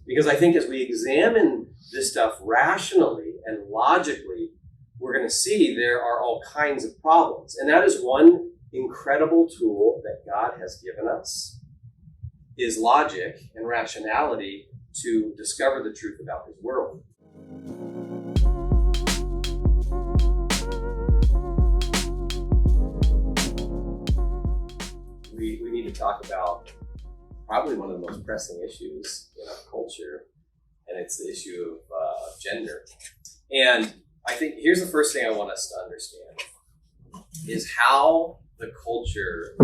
Because I think as we examine this stuff rationally and logically, we're going to see there are all kinds of problems. And that is one incredible tool that God has given us, is logic and rationality to discover the truth about his world. We need to talk about probably one of the most pressing issues in our culture, and it's the issue of gender. And I think here's the first thing I want us to understand, is how the culture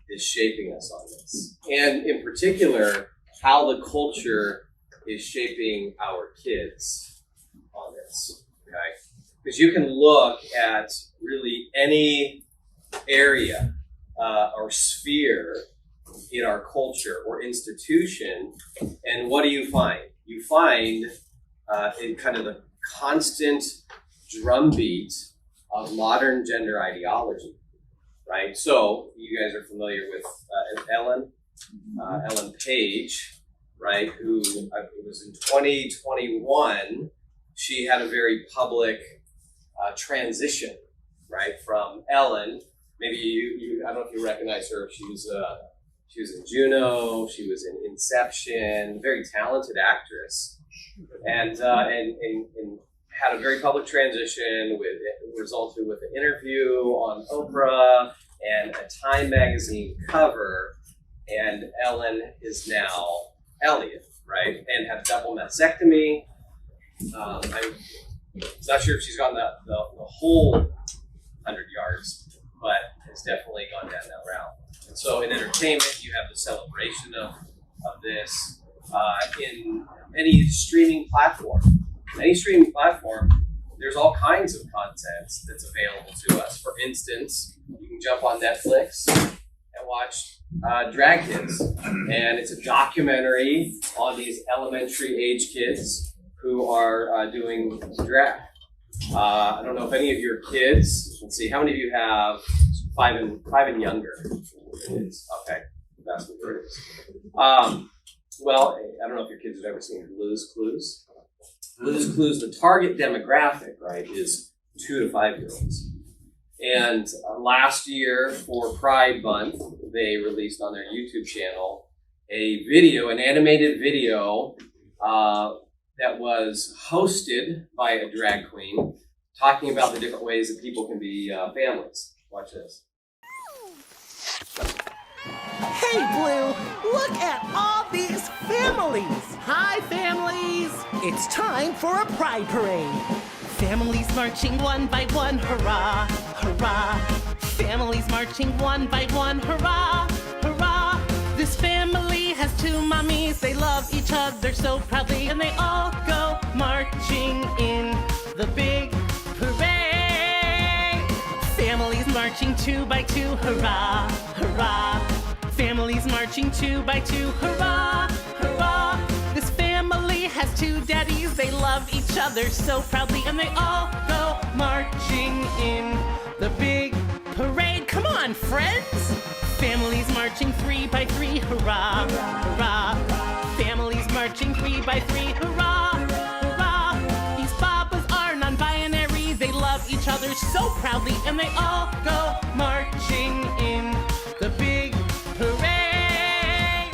is shaping us on this. And in particular, how the culture is shaping our kids on this, okay? Because you can look at really any area or sphere in our culture or institution, and what do you find? You find in kind of the constant drumbeat of modern gender ideology, right? So you guys are familiar with Ellen Page, right? Who it was in 2021, she had a very public transition, right? From Ellen, maybe you I don't know if you recognize her. She was in Juno. She was in Inception. Very talented actress, and had a very public transition. It resulted with an interview on Oprah and a Time magazine cover. And Ellen is now Elliot, right? And had a double mastectomy. I'm not sure if she's gone the whole 100 yards, but it's definitely gone down that route. And so in entertainment, you have the celebration of this in any streaming platform. Any streaming platform, there's all kinds of content that's available to us. For instance, you can jump on Netflix and watch Drag Kids. And it's a documentary on these elementary age kids who are doing drag. I don't know if any of your kids, let's see, how many of you have five and younger kids? Okay, vast majority. Well, I don't know if your kids have ever seen Blue's Clues. Blue's Clues, the target demographic, right, is 2 to 5 year olds. And last year for Pride Month, they released on their YouTube channel a video, an animated video that was hosted by a drag queen, talking about the different ways that people can be families. Watch this. Hey, Blue, look at all these families. Hi, families. It's time for a pride parade. Families marching one by one, hurrah, hurrah. Families marching one by one, hurrah, hurrah. This family has 2 mommies. They love each other so proudly, and they all go marching in the big parade. Families marching 2 by 2, hurrah, hurrah. Families marching 2 by 2, hurrah, hurrah. This family has 2 daddies. They love each other so proudly, and they all go marching in the big parade. Come on, friends. Families marching 3 by 3, hurrah, hurrah. Families marching 3 by 3, hurrah, hurrah. These babas are non-binary. They love each other so proudly, and they all go marching in the big parade.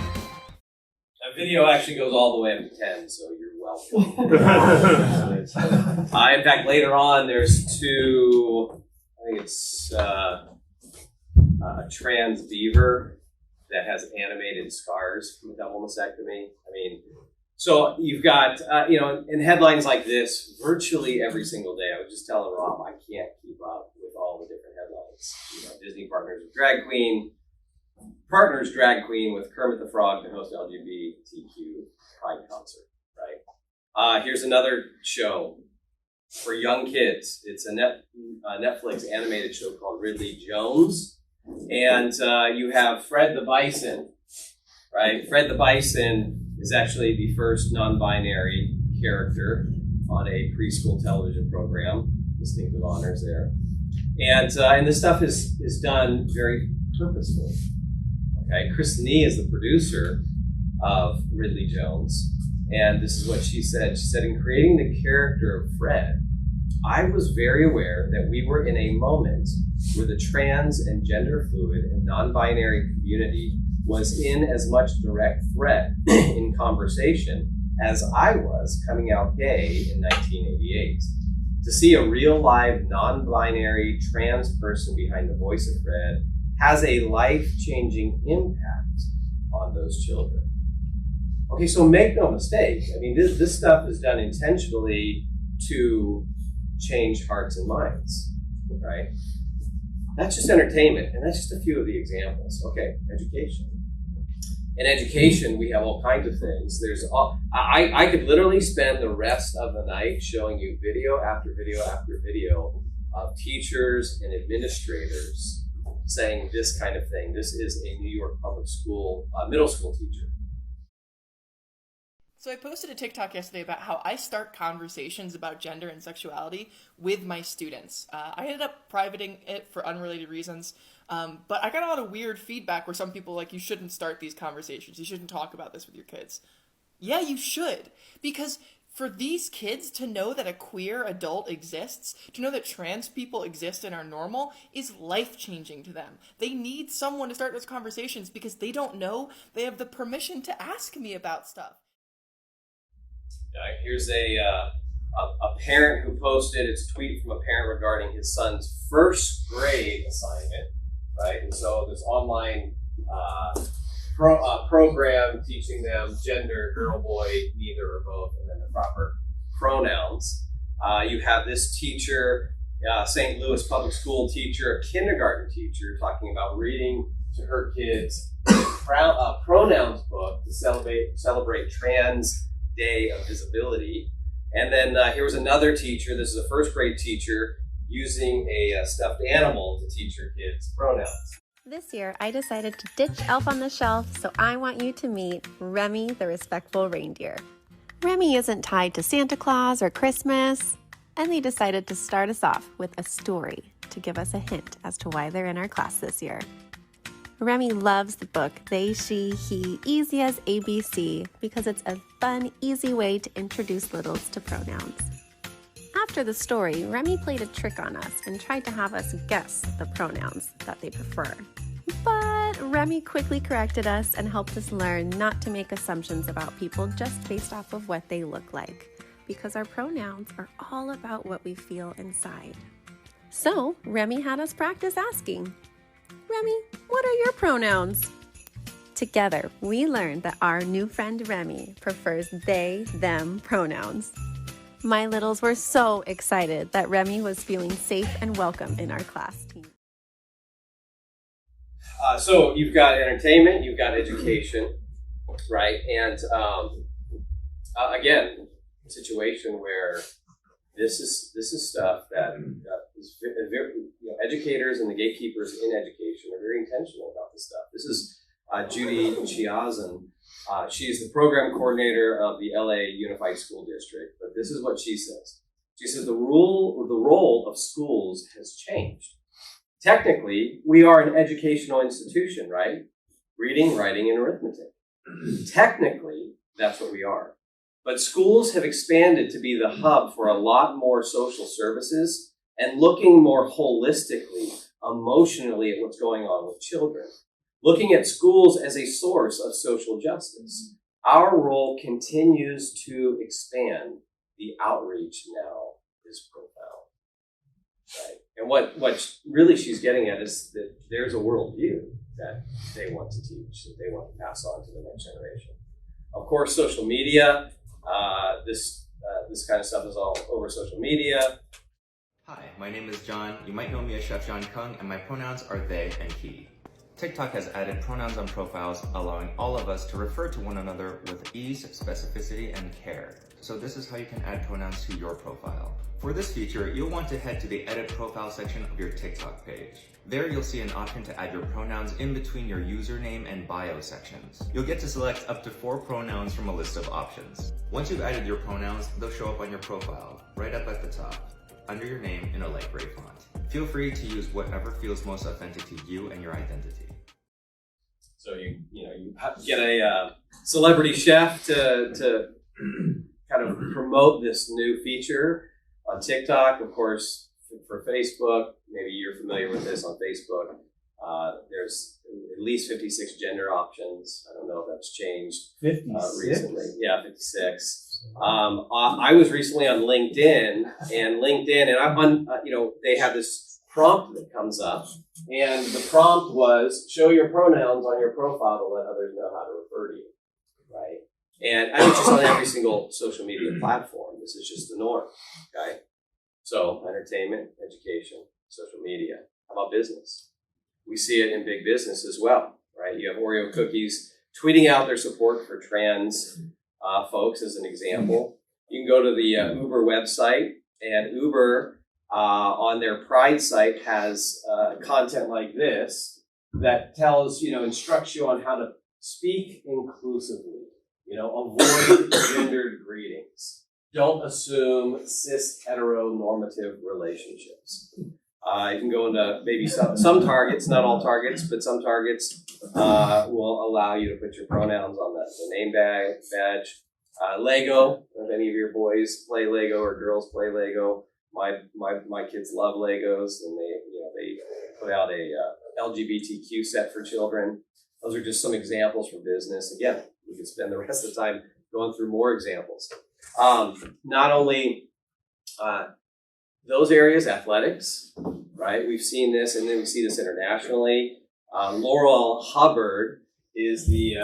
That video actually goes all the way up to 10, so you're welcome. In fact, later on, there's 2, I think it's a trans beaver that has animated scars from a double mastectomy. I mean, so you've got, in headlines like this, virtually every single day. I was just telling Rob, I can't keep up with all the different headlines. Disney partners with drag queen with Kermit the Frog to host LGBTQ pride concert, right? Here's another show for young kids. It's a Netflix animated show called Ridley Jones. And you have Fred the Bison, right? Fred the Bison is actually the first non-binary character on a preschool television program. Distinctive honors there. And this stuff is done very purposefully. Okay, Chris Nee is the producer of Ridley Jones, And this is what she said. She said, in creating the character of Fred, I was very aware that we were in a moment where the trans and gender fluid and non-binary community was in as much direct threat in conversation as I was coming out gay in 1988. To see a real live non-binary trans person behind the voice of Fred has a life-changing impact on those children. Okay, so make no mistake. I mean, this stuff is done intentionally to change hearts and minds, right? That's just entertainment, and that's just a few of the examples. Okay, education. In education, we have all kinds of things. I could literally spend the rest of the night showing you video after video after video of teachers and administrators saying this kind of thing. This is a New York public school, middle school teacher. So I posted a TikTok yesterday about how I start conversations about gender and sexuality with my students. I ended up privating it for unrelated reasons, but I got a lot of weird feedback where some people like, you shouldn't start these conversations. You shouldn't talk about this with your kids. Yeah, you should. Because for these kids to know that a queer adult exists, to know that trans people exist and are normal, is life-changing to them. They need someone to start those conversations because they don't know they have the permission to ask me about stuff. Here's a parent who posted, it's a tweet from a parent regarding his son's first grade assignment, right? And so this online program teaching them gender, girl, boy, neither or both, and then the proper pronouns. You have this teacher, St. Louis public school teacher, a kindergarten teacher, talking about reading to her kids a pronouns book to celebrate Trans Day of Visibility. And then here was another teacher, this is a first grade teacher, using a stuffed animal to teach her kids pronouns. This year, I decided to ditch Elf on the Shelf, so I want you to meet Remy the Respectful Reindeer. Remy isn't tied to Santa Claus or Christmas, and they decided to start us off with a story to give us a hint as to why they're in our class this year. Remy loves the book They, She, He, Easy as ABC because it's a fun, easy way to introduce littles to pronouns. After the story, Remy played a trick on us and tried to have us guess the pronouns that they prefer. But Remy quickly corrected us and helped us learn not to make assumptions about people just based off of what they look like, because our pronouns are all about what we feel inside. So Remy had us practice asking, Remy, what are your pronouns? Together, we learned that our new friend Remy prefers they, them pronouns. My littles were so excited that Remy was feeling safe and welcome in our class team. So you've got entertainment, you've got education, right? And again, a situation where this is stuff that is very, educators and the gatekeepers in education are very intentional about this stuff. This is Judy Chiazan. She's the program coordinator of the LA Unified School District, but this is what she says. She says the role of schools has changed. Technically, we are an educational institution, right? Reading, writing, and arithmetic. Technically, that's what we are. But schools have expanded to be the hub for a lot more social services and looking more holistically, emotionally at what's going on with children. Looking at schools as a source of social justice. Our role continues to expand. The outreach now is profound, right? And what really she's getting at is that there's a worldview that they want to teach, that they want to pass on to the next generation. Of course, social media, this kind of stuff is all over social media. Hi, my name is John. You might know me as Chef John Kung, and my pronouns are they and he. TikTok has added pronouns on profiles, allowing all of us to refer to one another with ease, specificity, and care. So this is how you can add pronouns to your profile. For this feature, you'll want to head to the Edit Profile section of your TikTok page. There you'll see an option to add your pronouns in between your username and bio sections. You'll get to select up to 4 pronouns from a list of options. Once you've added your pronouns, they'll show up on your profile, right up at the top, under your name in a light gray font. Feel free to use whatever feels most authentic to you and your identity. So you get a celebrity chef to kind of promote this new feature on TikTok. Of course, for Facebook, maybe you're familiar with this on Facebook. There's at least 56 gender options. I don't know if that's changed 56? Recently. Yeah, 56. I was recently on LinkedIn, and I'm on, they have this prompt that comes up, and the prompt was, show your pronouns on your profile to let others know how to refer to you, right? And I think just on every single social media platform, this is just the norm, okay? So, entertainment, education, social media. How about business? We see it in big business as well, right? You have Oreo Cookies tweeting out their support for trans folks as an example. You can go to the Uber website, and Uber on their Pride site has content like this that tells, instructs you on how to speak inclusively, avoid gendered greetings. Don't assume cis heteronormative relationships. You can go into maybe some targets, not all targets, but some targets will allow you to put your pronouns on the name badge. Lego, if any of your boys play Lego or girls play Lego, my kids love Legos, and they put out a LGBTQ set for children. Those are just some examples from business. Again, we could spend the rest of the time going through more examples. Not only those areas, athletics, right? We've seen this, and then we see this internationally. Laurel Hubbard is the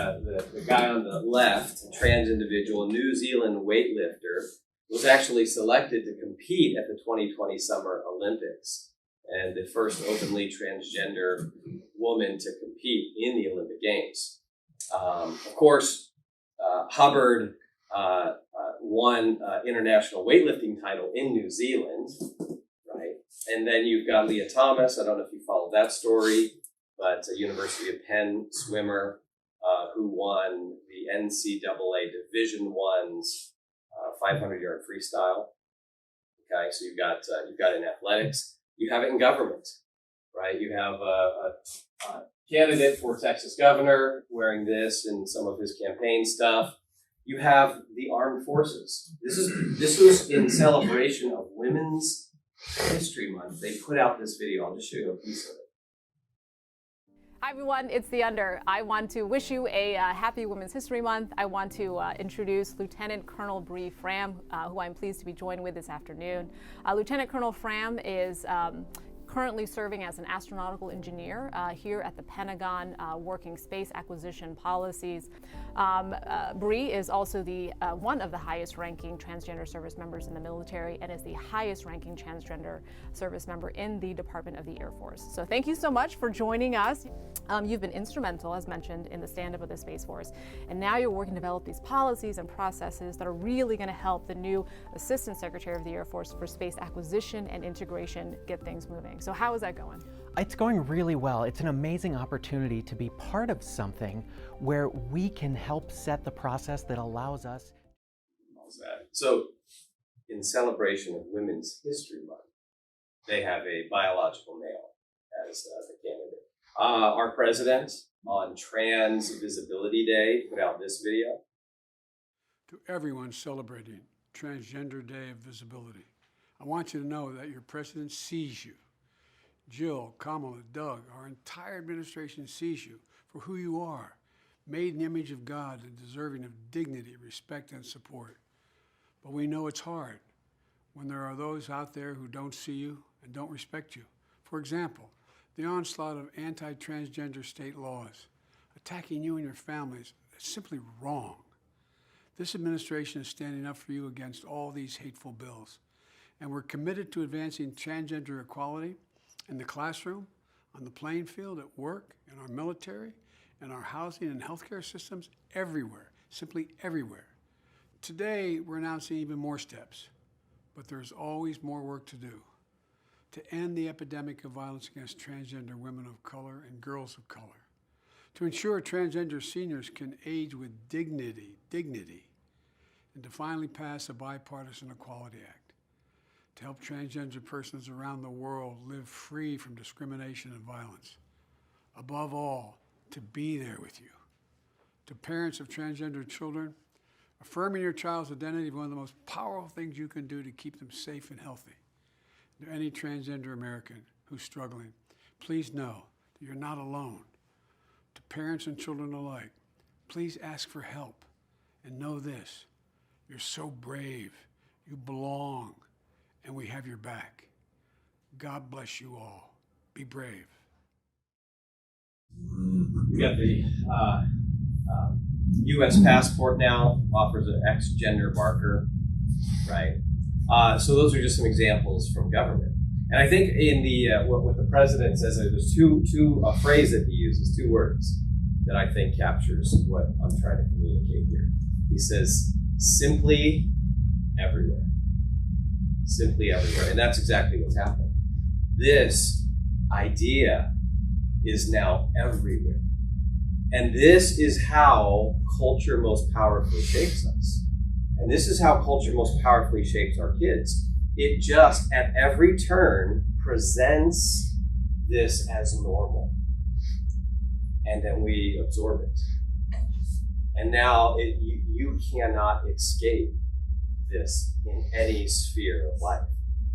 guy on the left, a trans individual, New Zealand weightlifter, was actually selected to compete at the 2020 Summer Olympics, and the first openly transgender woman to compete in the Olympic Games. Of course, Hubbard won international weightlifting title in New Zealand, right? And then you've got Leah Thomas. I don't know if you followed that story, but a University of Penn swimmer who won the NCAA Division I's 500-yard freestyle. Okay, so you've got it in athletics. You have it in government, right? You have a candidate for Texas governor wearing this in some of his campaign stuff. You have the armed forces. This was in celebration of Women's History Month. They put out this video. I'll just show you a piece of it. Hi everyone, it's The Under. I want to wish you a happy Women's History Month. I want to introduce Lieutenant Colonel Bree Fram, who I'm pleased to be joined with this afternoon. Lieutenant Colonel Fram is currently serving as an astronautical engineer here at the Pentagon, working space acquisition policies. Bree is also the one of the highest-ranking transgender service members in the military, and is the highest-ranking transgender service member in the Department of the Air Force. So thank you so much for joining us. You've been instrumental, as mentioned, in the stand-up of the Space Force, and now you're working to develop these policies and processes that are really going to help the new Assistant Secretary of the Air Force for Space Acquisition and Integration get things moving. So how is that going? It's going really well. It's an amazing opportunity to be part of something where we can help set the process that allows us. So, in celebration of Women's History Month, they have a biological male as the candidate. Our president on Trans Visibility Day put out this video. To everyone celebrating Transgender Day of Visibility, I want you to know that your president sees you. Jill, Kamala, Doug, our entire administration sees you for who you are, made in the image of God and deserving of dignity, respect, and support. But we know it's hard when there are those out there who don't see you and don't respect you. For example, the onslaught of anti-transgender state laws attacking you and your families is simply wrong. This administration is standing up for you against all these hateful bills, and we're committed to advancing transgender equality in the classroom, on the playing field, at work, in our military, in our housing and healthcare systems, everywhere, simply everywhere. Today, we're announcing even more steps, but there's always more work to do to end the epidemic of violence against transgender women of color and girls of color, to ensure transgender seniors can age with dignity, and to finally pass a bipartisan Equality Act, to help transgender persons around the world live free from discrimination and violence. Above all, to be there with you. To parents of transgender children, Affirming your child's identity is one of the most powerful things you can do to keep them safe and healthy. To any transgender American who's struggling, please know that you're not alone. To parents and children alike, please ask for help and know this: you're so brave, you belong, and we have your back. God bless you all. Be brave. We got the U.S. passport now, offers an X-gender marker, right? So those are just some examples from government. And I think in the what the president says, there's a phrase that he uses, 2 words that I think captures what I'm trying to communicate here. He says, simply everywhere. Simply everywhere. And that's exactly what's happening. This idea is now everywhere. And this is how culture most powerfully shapes us. And this is how culture most powerfully shapes our kids. It just, at every turn, presents this as normal. And then we absorb it. And now you cannot escape this in any sphere of life.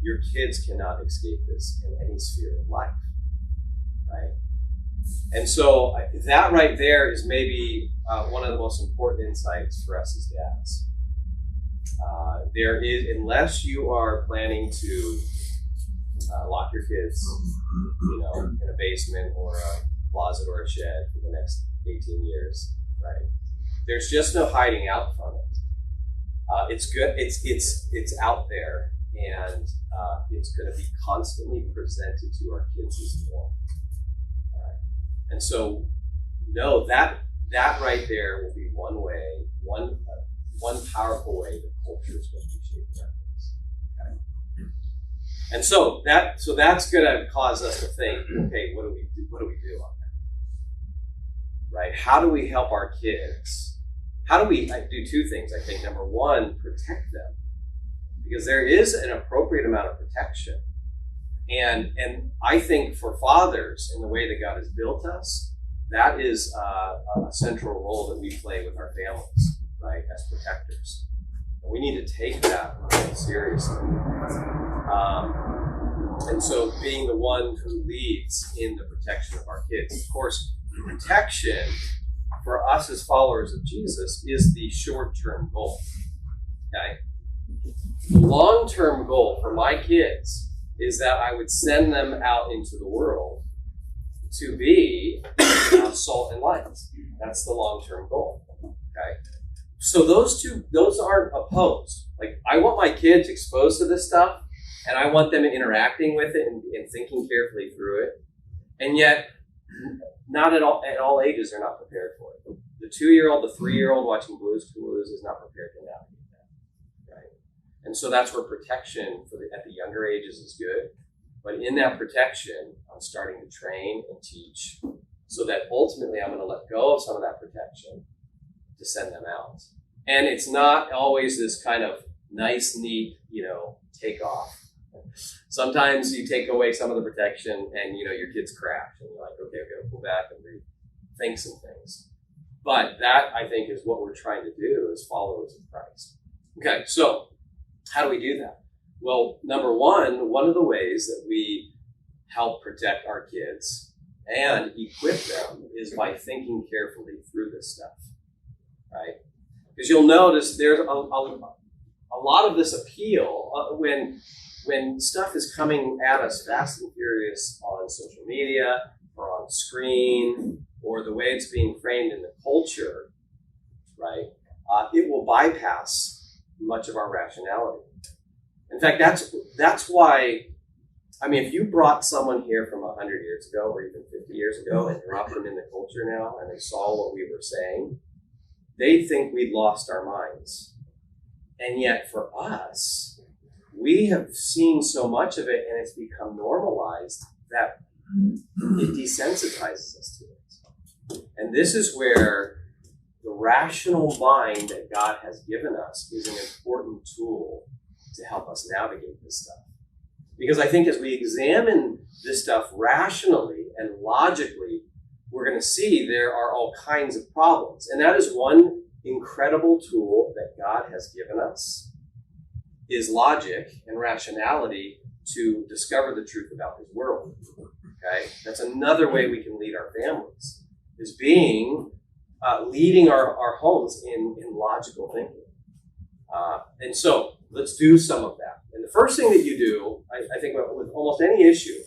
Your kids cannot escape this in any sphere of life, right? And so that right there is maybe one of the most important insights for us as dads. There is, unless you are planning to lock your kids, in a basement or a closet or a shed for the next 18 years, right? There's just no hiding out from it. It's good. It's out there, and it's going to be constantly presented to our kids as normal. All right, and so know that right there will be one way, one powerful way that culture is going to be shaping our kids. Okay, and so that's going to cause us to think, okay, what do we do on that? Right? How do we help our kids? How do we do 2 things? I think number 1, protect them, because there is an appropriate amount of protection, and I think for fathers, in the way that God has built us, that is a central role that we play with our families, right, as protectors. And we need to take that really seriously. And so being the one who leads in the protection of our kids. Of course, protection for us as followers of Jesus is the short-term goal, okay? The long-term goal for my kids is that I would send them out into the world to be salt and light. That's the long-term goal, okay? So those aren't opposed. Like, I want my kids exposed to this stuff, and I want them interacting with it and thinking carefully through it. And yet, not at all ages are not prepared for it. The 2-year-old, the 3-year-old watching Blues Clues is not prepared to navigate that, right? And so that's where protection at the younger ages is good. But in that protection, I'm starting to train and teach so that ultimately I'm going to let go of some of that protection to send them out. And it's not always this kind of nice, neat, take off. Sometimes you take away some of the protection and, your kids crash and you're like, okay, I'm going to pull back and rethink some things. But that, I think, is what we're trying to do as followers of Christ. Okay, so how do we do that? Well, number one of the ways that we help protect our kids and equip them is by thinking carefully through this stuff, right? Because you'll notice there's a lot of this appeal when stuff is coming at us fast and furious on social media or on screen or the way it's being framed in the culture, right? It will bypass much of our rationality. In fact, that's why, if you brought someone here from 100 years ago or even 50 years ago and dropped them in the culture now and they saw what we were saying, they think we'd lost our minds. And yet for us, we have seen so much of it and it's become normalized that it desensitizes us to it. And this is where the rational mind that God has given us is an important tool to help us navigate this stuff. Because I think as we examine this stuff rationally and logically, we're going to see there are all kinds of problems. And that is one incredible tool that God has given us is logic and rationality to discover the truth about his world. Okay? That's another way we can lead our families, is leading our homes in logical thinking. And so let's do some of that. And the first thing that you do, I think with almost any issue,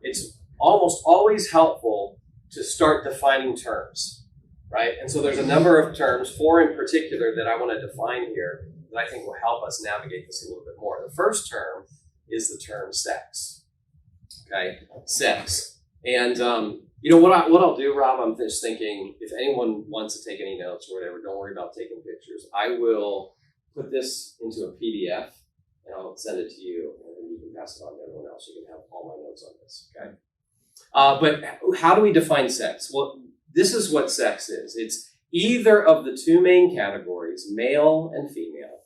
it's almost always helpful to start defining terms, right? And so there's a number of terms, 4 in particular, that I want to define here that I think will help us navigate this a little bit more. The first term is the term sex, okay? Sex. And what I'll do, Rob, I'm just thinking, if anyone wants to take any notes or whatever, don't worry about taking pictures. I will put this into a PDF and I'll send it to you, and then you can pass it on to everyone else. You can have all my notes on this, okay? But how do we define sex? Well, this is what sex is. It's either of the 2 main categories, male and female,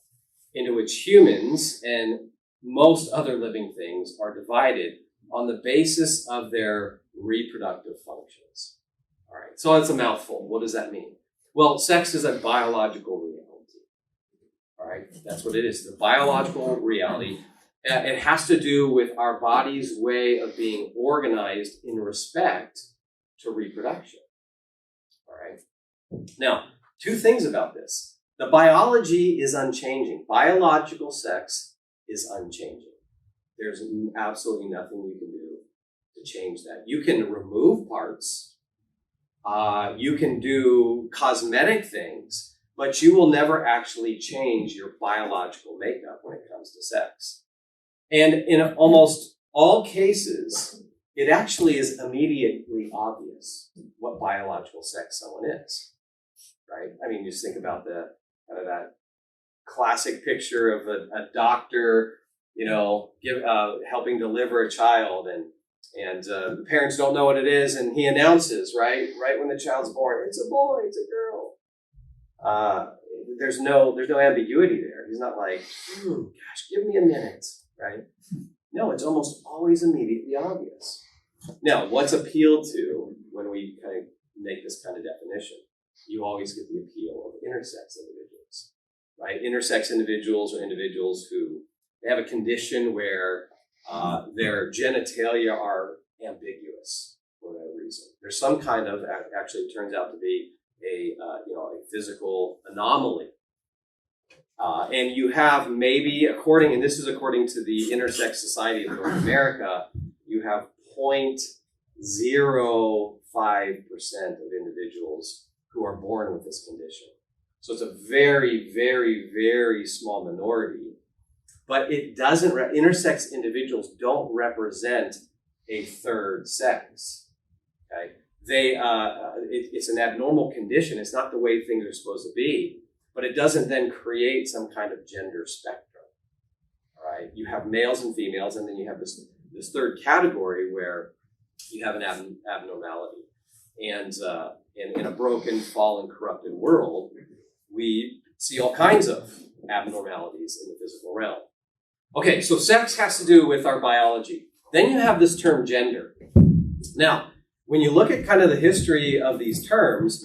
into which humans and most other living things are divided on the basis of their reproductive functions. All right, so that's a mouthful. What does that mean? Well, sex is a biological reality. All right, that's what it is, the biological reality. It has to do with our body's way of being organized in respect to reproduction. All right. Now, 2 things about this. The biology is unchanging. Biological sex is unchanging. There's absolutely nothing you can do to change that. You can remove parts. You can do cosmetic things, but you will never actually change your biological makeup when it comes to sex. And in almost all cases, it actually is immediately obvious what biological sex someone is, right? I mean, just think about that classic picture of a doctor, helping deliver a child, and the parents don't know what it is, and he announces, right when the child's born, it's a boy, it's a girl. There's no ambiguity there. He's not like, gosh, give me a minute, right? No, it's almost always immediately obvious. Now, what's appealed to when we kind of make this kind of definition? You always get the appeal of intersex individuals, right? Intersex individuals are individuals who they have a condition where their genitalia are ambiguous for no reason. There's some kind of, actually it turns out to be a physical anomaly. And you have maybe, and this is according to the Intersex Society of North America, you have 0.05% of individuals who are born with this condition. So it's a very, very, very small minority. But it doesn't, intersex individuals don't represent a third sex, okay? It's an abnormal condition. It's not the way things are supposed to be, but it doesn't then create some kind of gender spectrum, all right? You have males and females, and then you have this third category where you have an abnormality. And in a broken, fallen, corrupted world, we see all kinds of abnormalities in the physical realm. Okay, so sex has to do with our biology. Then you have this term gender. Now, when you look at kind of the history of these terms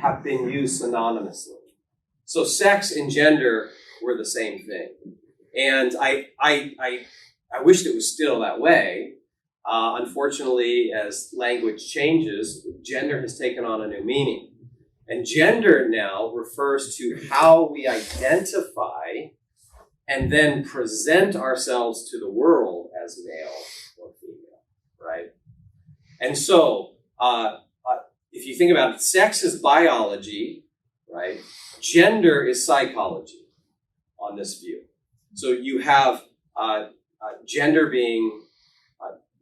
have been used synonymously. So sex and gender were the same thing. And I wished it was still that way. Unfortunately, as language changes, gender has taken on a new meaning. And gender now refers to how we identify and then present ourselves to the world as male or female, right? And so, if you think about it, sex is biology, right? Gender is psychology on this view. So you have gender being,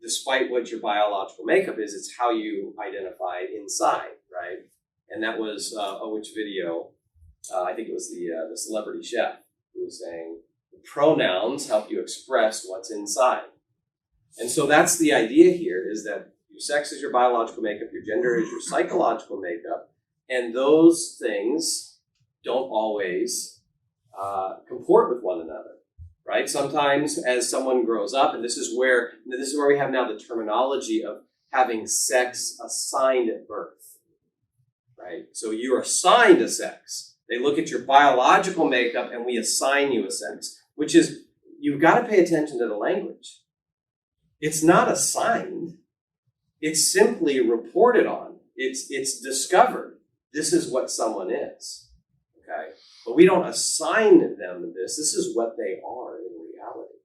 despite what your biological makeup is, it's how you identify inside, right? And that was, which video? I think it was the celebrity chef who was saying, the pronouns help you express what's inside. And so that's the idea here, is that your sex is your biological makeup, your gender is your psychological makeup, and those things don't always comport with one another, right? Sometimes as someone grows up, and this is where we have now the terminology of having sex assigned at birth, right? So you're assigned a sex. They look at your biological makeup and we assign you a sex, which is, you've got to pay attention to the language. It's not assigned. It's simply reported on. It's discovered. This is what someone is, okay? But we don't assign them this. This is what they are in reality.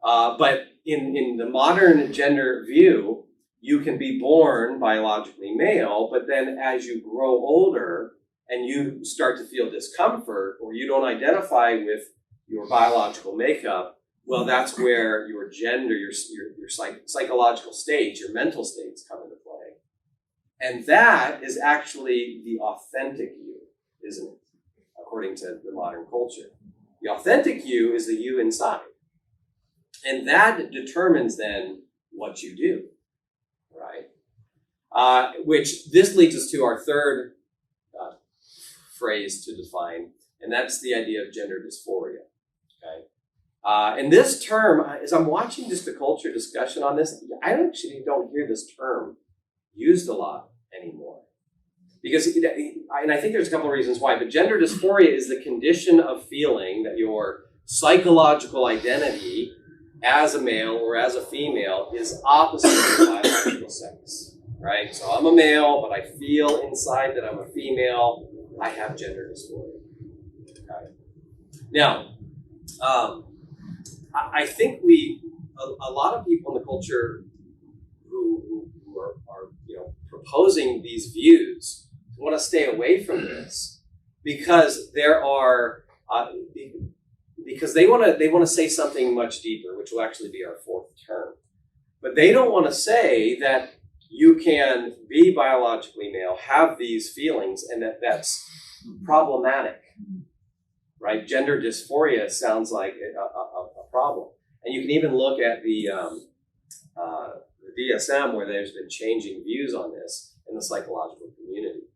But in the modern gender view, you can be born biologically male, but then as you grow older and you start to feel discomfort or you don't identify with your biological makeup, well, that's where your gender, your psychological states, your mental states come into play. And that is actually the authentic you, isn't it? According to the modern culture. The authentic you is the you inside. And that determines then what you do, right? Which this leads us to our third phrase to define, and that's the idea of gender dysphoria, okay? And this term, as I'm watching just the culture discussion on this, I actually don't hear this term used a lot anymore. Because, and I think there's a couple of reasons why, but gender dysphoria is the condition of feeling that your psychological identity as a male or as a female is opposite of your biological sex, right? So I'm a male, but I feel inside that I'm a female. I have gender dysphoria. Okay. Now, I think a lot of people in the culture who are proposing these views want to stay away from this because there are because they want to say something much deeper, which will actually be our fourth term. But they don't want to say that you can be biologically male, have these feelings, and that's problematic, right? Gender dysphoria sounds like a problem. And you can even look at the DSM, where there's been changing views on this in the psychological community.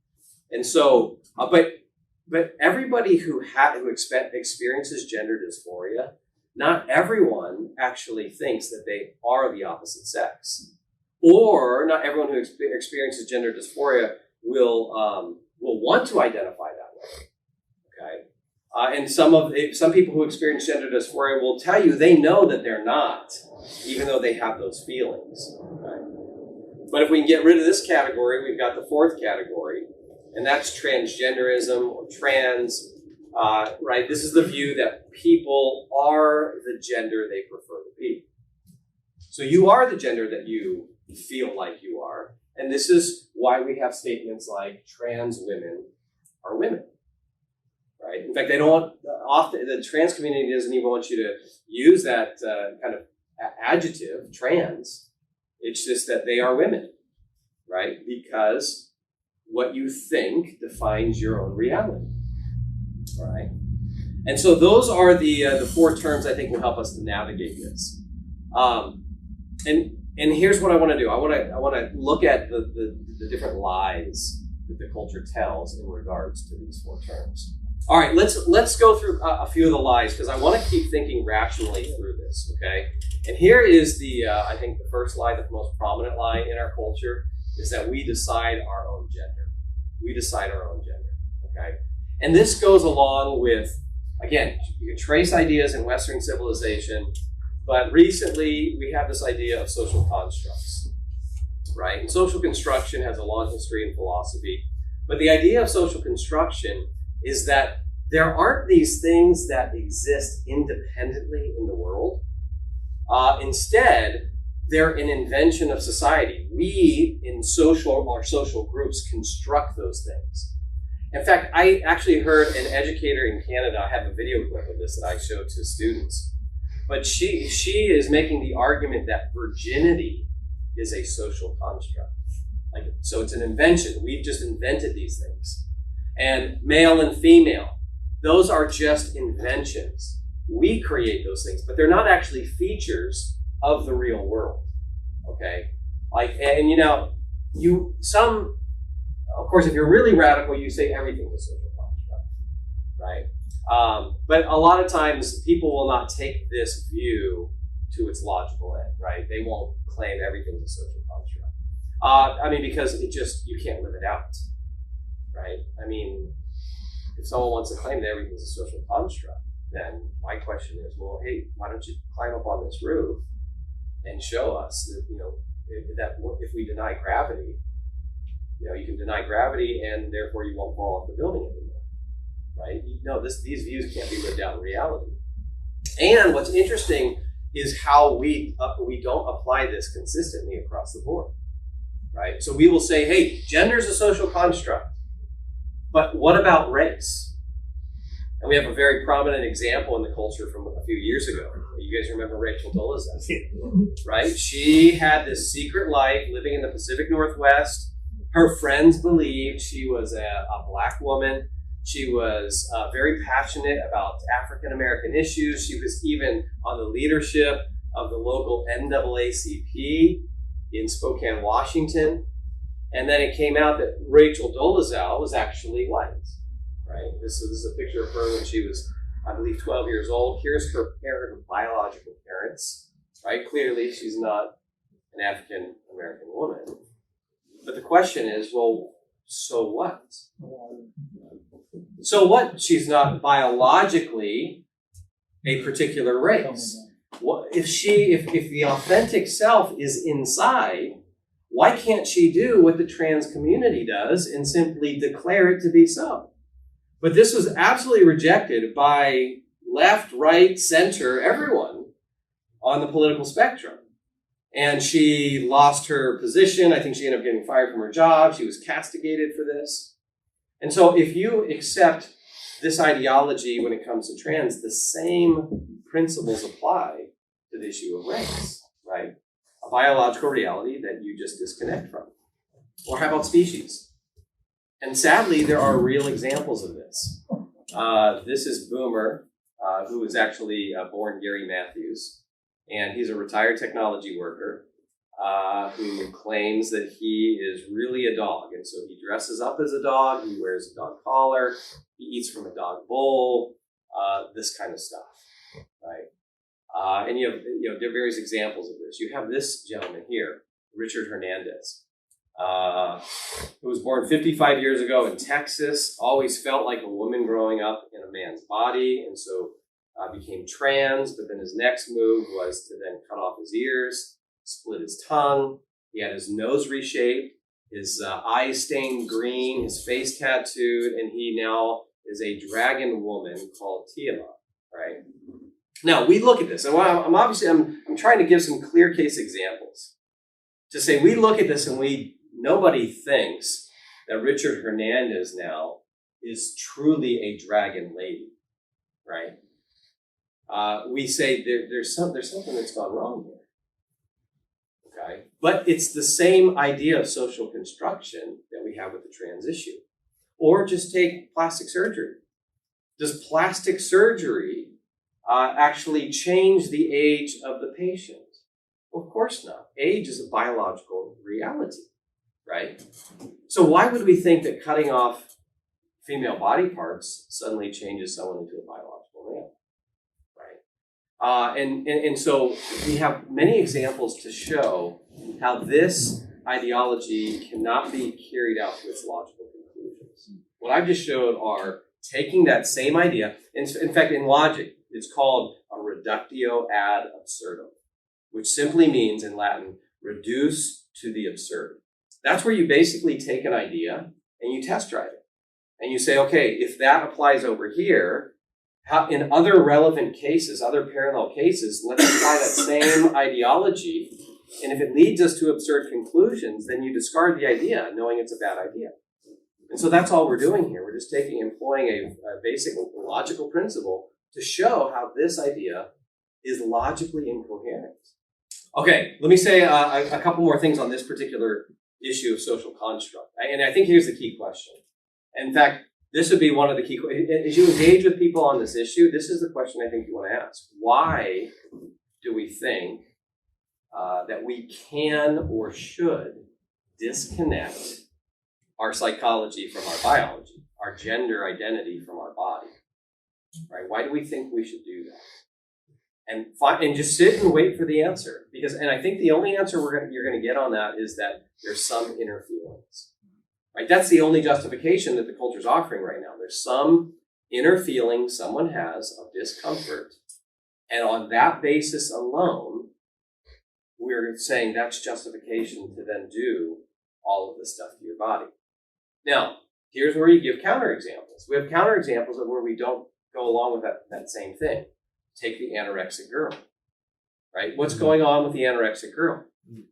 And so, but everybody who experiences gender dysphoria, not everyone actually thinks that they are the opposite sex. Or not everyone who experiences gender dysphoria will want to identify that way. Okay, and some people who experience gender dysphoria will tell you they know that they're not, even though they have those feelings. Okay? But if we can get rid of this category, we've got the fourth category, and that's transgenderism or trans. Right? This is the view that people are the gender they prefer to be. So you are the gender that you feel like you are. And this is why we have statements like trans women are women. Right? In fact, they don't often, the trans community doesn't even want you to use that kind of adjective, trans. It's just that they are women, right? Because what you think defines your own reality. All right? And so those are the four terms I think will help us to navigate this. And here's what I want to do. I want to look at the different lies that the culture tells in regards to these four terms. All right, let's go through a few of the lies because I want to keep thinking rationally through this. Okay, and here is I think the first lie, the most prominent lie in our culture, is that we decide our own gender. We decide our own gender. Okay, and this goes along with, again, you can trace ideas in Western civilization. But recently, we have this idea of social constructs, right? And social construction has a long history in philosophy. But the idea of social construction is that there aren't these things that exist independently in the world. Instead, they're an invention of society. We, in our social groups, construct those things. In fact, I actually heard an educator in Canada, I have a video clip of this that I showed to students. But she is making the argument that virginity is a social construct. So it's an invention. We've just invented these things. And male and female, those are just inventions. We create those things, but they're not actually features of the real world. Okay? Of course, if you're really radical, you say everything's a social construct, right? But a lot of times people will not take this view to its logical end, right? They won't claim everything's a social construct. Because you can't live it out. right? I mean, if someone wants to claim that everything's a social construct, then my question is, well, hey, why don't you climb up on this roof and show us that, if we deny gravity, you can deny gravity and therefore you won't fall off the building anymore, right? No, these views can't be lived out in reality. And what's interesting is how we don't apply this consistently across the board, right? So we will say, hey, gender is a social construct, but what about race? And we have a very prominent example in the culture from a few years ago. You guys remember Rachel Dolezal, right? She had this secret life living in the Pacific Northwest. Her friends believed she was a black woman. She was very passionate about African American issues. She was even on the leadership of the local NAACP in Spokane, Washington. And then it came out that Rachel Dolezal was actually white, right? This is a picture of her when she was, I believe, 12 years old. Here's her biological parents, right? Clearly, she's not an African American woman. But the question is, well, so what? So what? She's not biologically a particular race. What if the authentic self is inside? Why can't she do what the trans community does and simply declare it to be so? But this was absolutely rejected by left, right, center, everyone on the political spectrum. And she lost her position. I think she ended up getting fired from her job. She was castigated for this. And so if you accept this ideology when it comes to trans, the same principles apply to the issue of race, right? A biological reality that you just disconnect from. Or how about species? And sadly, there are real examples of this. This is Boomer, who was actually born Gary Matthews. And he's a retired technology worker who claims that he is really a dog. And so he dresses up as a dog, he wears a dog collar, he eats from a dog bowl, this kind of stuff, right? And you have there are various examples of this. You have this gentleman here, Richard Hernandez, who was born 55 years ago in Texas, always felt like a woman growing up in a man's body, and so became trans, but then his next move was to then cut off his ears, split his tongue, he had his nose reshaped, his eyes stained green, his face tattooed, and he now is a dragon woman called Tiamat, right? Now, we look at this, and I'm trying to give some clear case examples to say we look at this and nobody thinks that Richard Hernandez now is truly a dragon lady, right? We say there's something that's gone wrong here, okay? But it's the same idea of social construction that we have with the trans issue. Or just take plastic surgery. Does plastic surgery actually change the age of the patient? Well, of course not. Age is a biological reality, right? So why would we think that cutting off female body parts suddenly changes someone into a biological male? And so we have many examples to show how this ideology cannot be carried out to its logical conclusions. What I've just showed are taking that same idea, in fact, in logic, it's called a reductio ad absurdum, which simply means in Latin, reduce to the absurd. That's where you basically take an idea and you test drive it. And you say, okay, if that applies over here, how, in other relevant cases, other parallel cases, let's apply that same ideology. And if it leads us to absurd conclusions, then you discard the idea, knowing it's a bad idea. And so that's all we're doing here. We're just employing a basic logical principle to show how this idea is logically incoherent. Okay, let me say a couple more things on this particular issue of social construct. And I think here's the key question. In fact, this would be one of the key questions. As you engage with people on this issue, this is the question I think you want to ask. Why do we think that we can or should disconnect our psychology from our biology, our gender identity from our body? Right? Why do we think we should do that? And just sit and wait for the answer. And I think the only answer you're going to get on that is that there's some inner feelings. right? That's the only justification that the culture's offering right now. There's some inner feeling someone has of discomfort, and on that basis alone, we're saying that's justification to then do all of this stuff to your body. Now, here's where you give counterexamples. We have counterexamples of where we don't go along with that same thing. Take the anorexic girl, right? What's going on with the anorexic girl?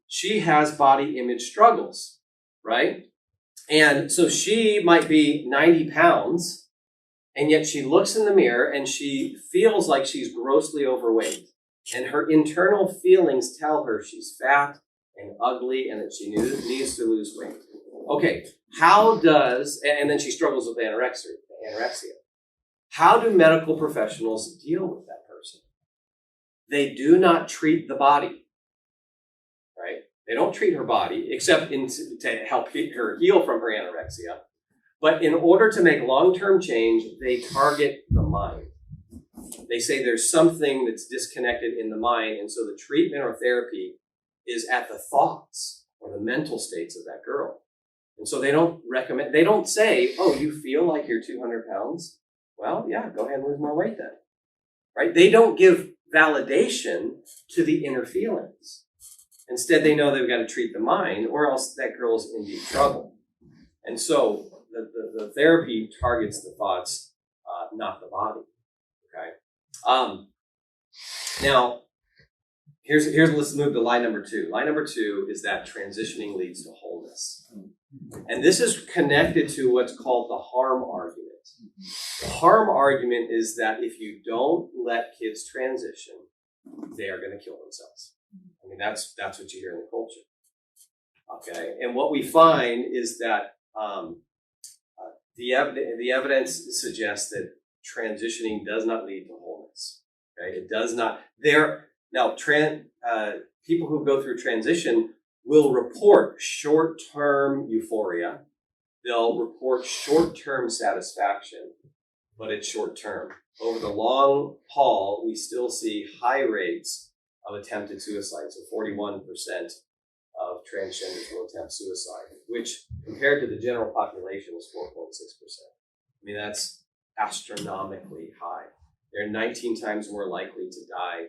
She has body image struggles, right? And so she might be 90 pounds, and yet she looks in the mirror and she feels like she's grossly overweight. And her internal feelings tell her she's fat and ugly and that she needs to lose weight. Okay, and then she struggles with anorexia. How do medical professionals deal with that person? They do not treat the body, right? They don't treat her body, except to help her heal from her anorexia. But in order to make long-term change, they target the mind. They say there's something that's disconnected in the mind, and so the treatment or therapy is at the thoughts or the mental states of that girl. And so they don't say, oh, you feel like you're 200 pounds? Well, yeah, go ahead and lose more weight then, right? They don't give validation to the inner feelings. Instead, they know they've got to treat the mind, or else that girl's in deep trouble. And so the therapy targets the thoughts, not the body. Okay. Now, let's move to lie number 2. Lie number 2 is that transitioning leads to wholeness. And this is connected to what's called the harm argument. The harm argument is that if you don't let kids transition, they are going to kill themselves. I mean, that's what you hear in the culture. Okay, and what we find is that the evidence suggests that transitioning does not lead to wholeness. Okay, it does not. People who go through transition will report short-term euphoria. They'll report short-term satisfaction, but it's short-term. Over the long haul, we still see high rates of attempted suicide. So 41% of transgenders will attempt suicide, which compared to the general population is 4.6%. I mean, that's astronomically high. They're 19 times more likely to die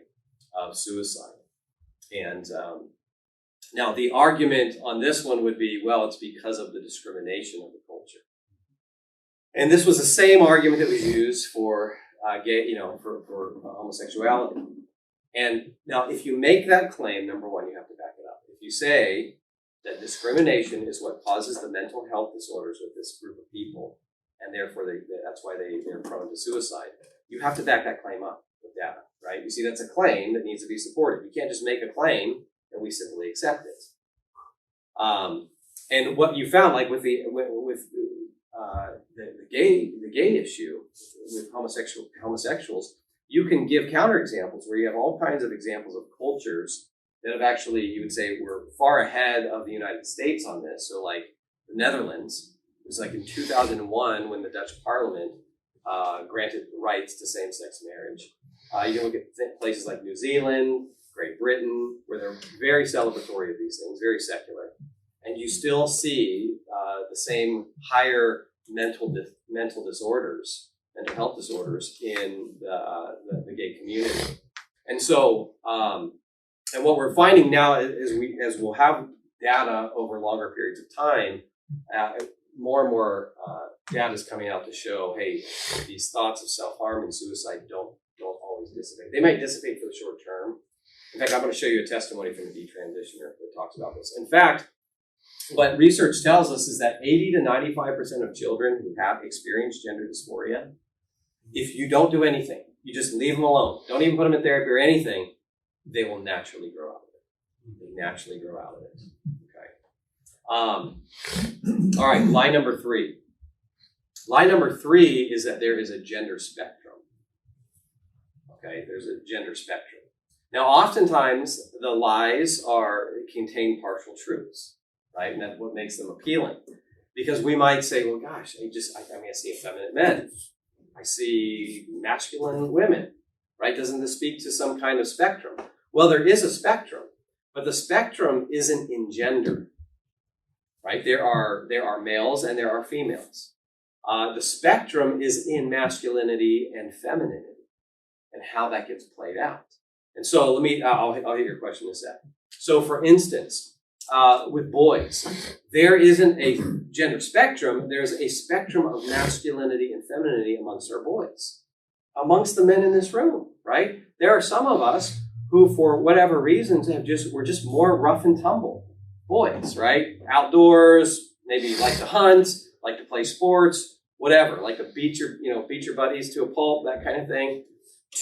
of suicide. And now the argument on this one would be, well, it's because of the discrimination of the culture. And this was the same argument that was used for for homosexuality. And now, if you make that claim, number one, you have to back it up. If you say that discrimination is what causes the mental health disorders with this group of people, and therefore that's why they're prone to suicide, you have to back that claim up with data, right? You see, that's a claim that needs to be supported. You can't just make a claim and we simply accept it. And what you found, like with the gay issue with homosexuals, you can give counterexamples where you have all kinds of examples of cultures that have actually, you would say, were far ahead of the United States on this. So like the Netherlands, it was like in 2001 when the Dutch Parliament granted rights to same-sex marriage. You can look at places like New Zealand, Great Britain, where they're very celebratory of these things, very secular. And you still see the same higher mental disorders, mental health disorders in the gay community. And so, and what we're finding now is as we'll have data over longer periods of time, more and more data is coming out to show, hey, these thoughts of self-harm and suicide don't always dissipate. They might dissipate for the short term. In fact, I'm going to show you a testimony from a detransitioner that talks about this. In fact, what research tells us is that 80 to 95% of children who have experienced gender dysphoria, if you don't do anything, you just leave them alone, don't even put them in therapy or anything, they will naturally grow out of it. They naturally grow out of it. Okay. All right, lie number 3. Lie number 3 is that there is a gender spectrum. Okay, there's a gender spectrum. Now, oftentimes the lies contain partial truths, right? And that's what makes them appealing. Because we might say, well, gosh, I see effeminate men. I see masculine women, right? Doesn't this speak to some kind of spectrum? Well, there is a spectrum, but the spectrum isn't in gender, right? There are males and there are females. The spectrum is in masculinity and femininity and how that gets played out. And so I'll hit your question in a sec. So for instance, with boys, there isn't a gender spectrum. There's a spectrum of masculinity and femininity amongst our boys, amongst the men in this room, right? There are some of us who, for whatever reasons, we're just more rough and tumble boys, right? Outdoors, maybe like to hunt, like to play sports, whatever, like to beat your buddies to a pulp, that kind of thing,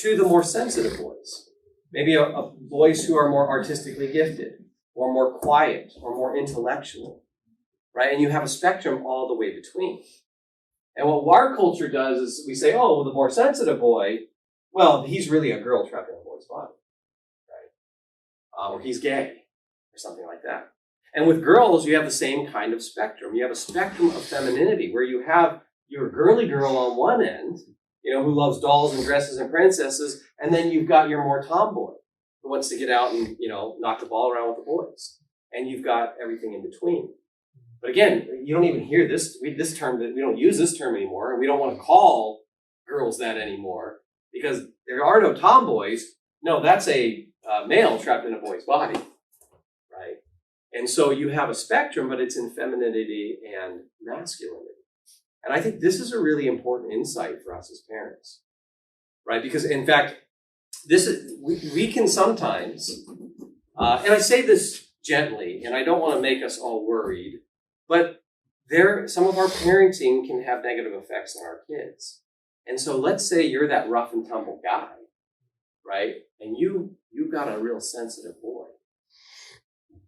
to the more sensitive boys. Maybe boys who are more artistically gifted, or more quiet, or more intellectual, right? And you have a spectrum all the way between. And what our culture does is we say, oh, well, the more sensitive boy, well, he's really a girl trapped in a boy's body, right? Or he's gay, or something like that. And with girls, you have the same kind of spectrum. You have a spectrum of femininity where you have your girly girl on one end, who loves dolls and dresses and princesses, and then you've got your more tomboy who wants to get out and, knock the ball around with the boys. And you've got everything in between. But again, you don't even hear this term, we don't use this term anymore, and we don't want to call girls that anymore because there are no tomboys. No, that's a male trapped in a boy's body, right? And so you have a spectrum, but it's in femininity and masculinity. And I think this is a really important insight for us as parents, right? Because in fact, we can sometimes, and I say this gently, and I don't want to make us all worried, but some of our parenting can have negative effects on our kids. And so let's say you're that rough and tumble guy, right? And you've got a real sensitive boy.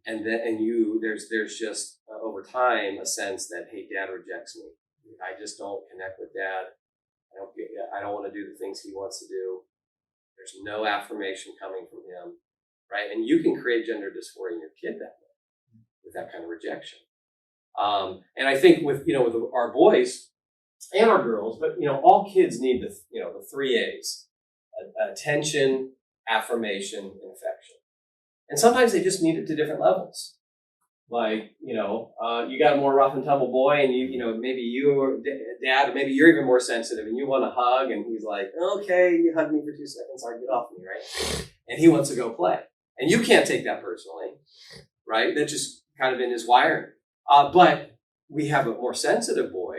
And there's just over time a sense that, hey, dad rejects me. I just don't connect with dad. I don't want to do the things he wants to do. There's no affirmation coming from him, right? And you can create gender dysphoria in your kid that way, with that kind of rejection. And I think with our boys and our girls, but all kids need the 3 A's: attention, affirmation, and affection. And sometimes they just need it to different levels. Like, you got a more rough and tumble boy, and maybe you or dad, maybe you're even more sensitive, and you want a hug, and he's like, okay, you hug me for 2 seconds, all right, get off me, right? And he wants to go play. And you can't take that personally, right? That's just kind of in his wiring. But we have a more sensitive boy.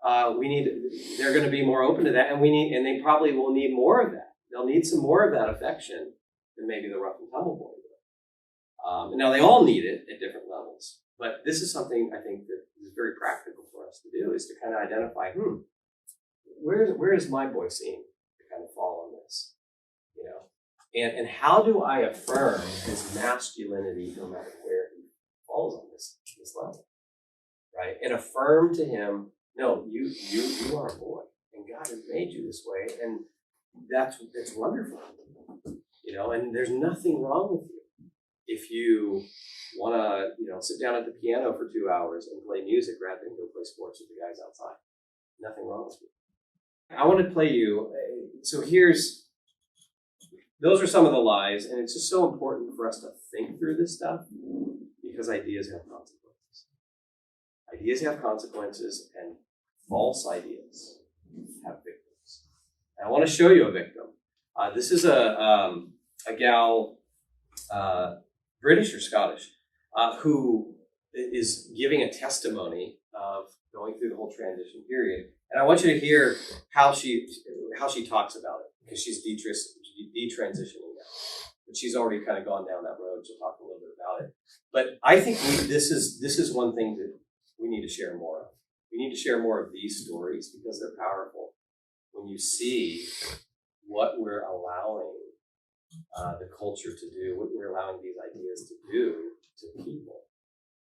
They're going to be more open to that, and they probably will need more of that. They'll need some more of that affection than maybe the rough and tumble boy. Now, they all need it at different levels, but this is something I think that is very practical for us to do, is to kind of identify, where does my boy seem to kind of fall on this, and how do I affirm his masculinity no matter where he falls on this level, right? And affirm to him, no, you are a boy, and God has made you this way, and that's wonderful, and there's nothing wrong with you. If you want to, sit down at the piano for 2 hours and play music rather than go play sports with the guys outside, nothing wrong with you. I want to play you. So those are some of the lies, and it's just so important for us to think through this stuff because ideas have consequences. Ideas have consequences, and false ideas have victims. And I want to show you a victim. This is a gal. British or Scottish, who is giving a testimony of going through the whole transition period. And I want you to hear how she talks about it, because she's detransitioning now. But she's already kind of gone down that road. She'll talk a little bit about it. But I think this is one thing that we need to share more of. We need to share more of these stories because they're powerful. When you see what we're allowing the culture to do, what we're allowing these ideas to do to people.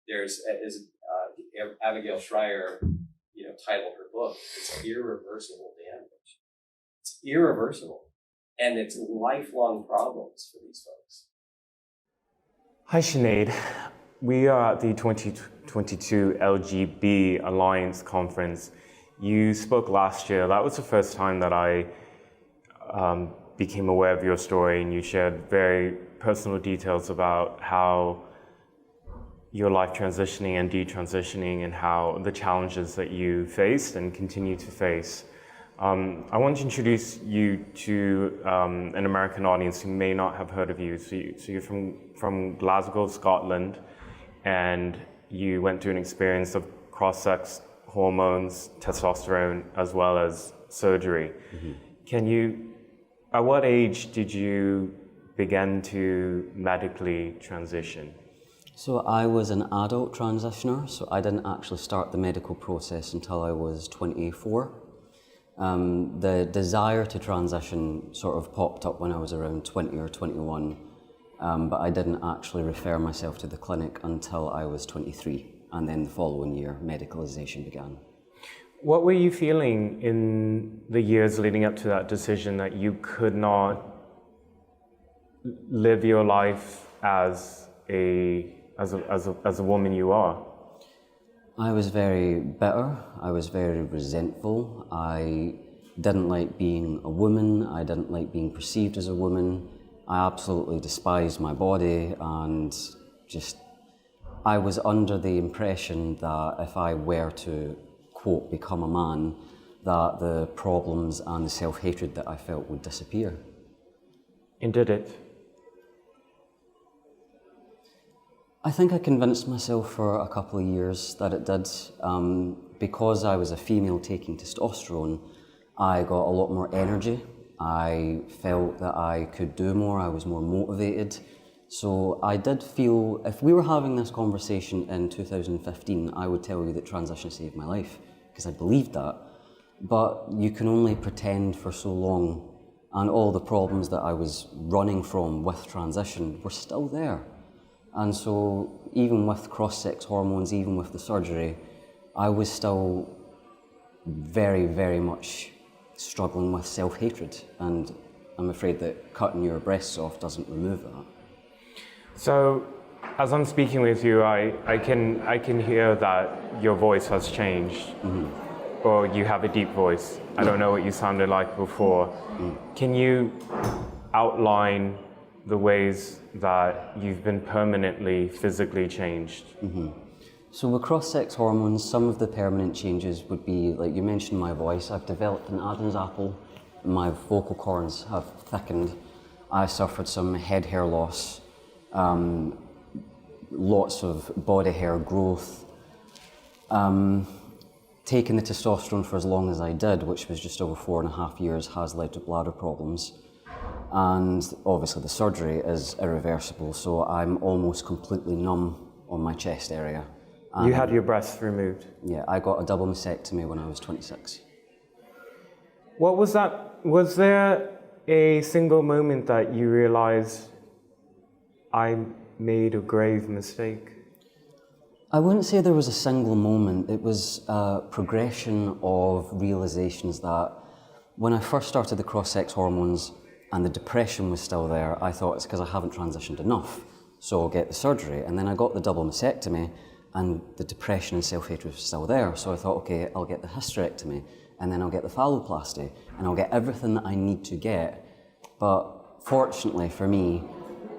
There's, as Abigail Schreier, titled her book, it's irreversible damage. It's irreversible, and it's lifelong problems for these folks. Hi, Sinead. We are at the 2022 LGB Alliance Conference. You spoke last year. That was the first time that I became aware of your story, and you shared very personal details about how your life transitioning and detransitioning and how the challenges that you faced and continue to face. I want to introduce you to an American audience who may not have heard of you. So you're from Glasgow, Scotland, and you went through an experience of cross-sex hormones, testosterone, as well as surgery. At what age did you begin to medically transition? So I was an adult transitioner, so I didn't actually start the medical process until I was 24. The desire to transition sort of popped up when I was around 20 or 21, but I didn't actually refer myself to the clinic until I was 23, and then the following year, medicalization began. What were you feeling in the years leading up to that decision that you could not live your life as a woman you are? I was very bitter, I was very resentful, I didn't like being a woman, I didn't like being perceived as a woman, I absolutely despised my body, and I was under the impression that if I were to, quote, become a man, that the problems and the self-hatred that I felt would disappear. And did it? I think I convinced myself for a couple of years that it did. Because I was a female taking testosterone, I got a lot more energy. I felt that I could do more, I was more motivated. So I did feel, if we were having this conversation in 2015, I would tell you that transition saved my life, because I believed that. But you can only pretend for so long, and all the problems that I was running from with transition were still there. And so even with cross-sex hormones, even with the surgery, I was still very, very much struggling with self-hatred, and I'm afraid that cutting your breasts off doesn't remove that. So, as I'm speaking with you, I can hear that your voice has changed, or you have a deep voice. I don't know what you sounded like before. Can you outline the ways that you've been permanently physically changed? So with cross-sex hormones, some of the permanent changes would be, like you mentioned, my voice. I've developed an Adam's apple. My vocal cords have thickened. I suffered some head hair loss, lots of body hair growth. Taking the testosterone for as long as I did, which was just over 4.5 years, has led to bladder problems. And obviously the surgery is irreversible, so I'm almost completely numb on my chest area. You had your breasts removed? Yeah, I got a double mastectomy when I was 26. What was that? Was there a single moment that you realized I made a grave mistake? I wouldn't say there was a single moment. It was a progression of realizations that when I first started the cross-sex hormones and the depression was still there, I thought it's because I haven't transitioned enough, so I'll get the surgery. And then I got the double mastectomy and the depression and self-hatred was still there, so I thought, okay, I'll get the hysterectomy, and then I'll get the phalloplasty, and I'll get everything that I need to get. But fortunately for me,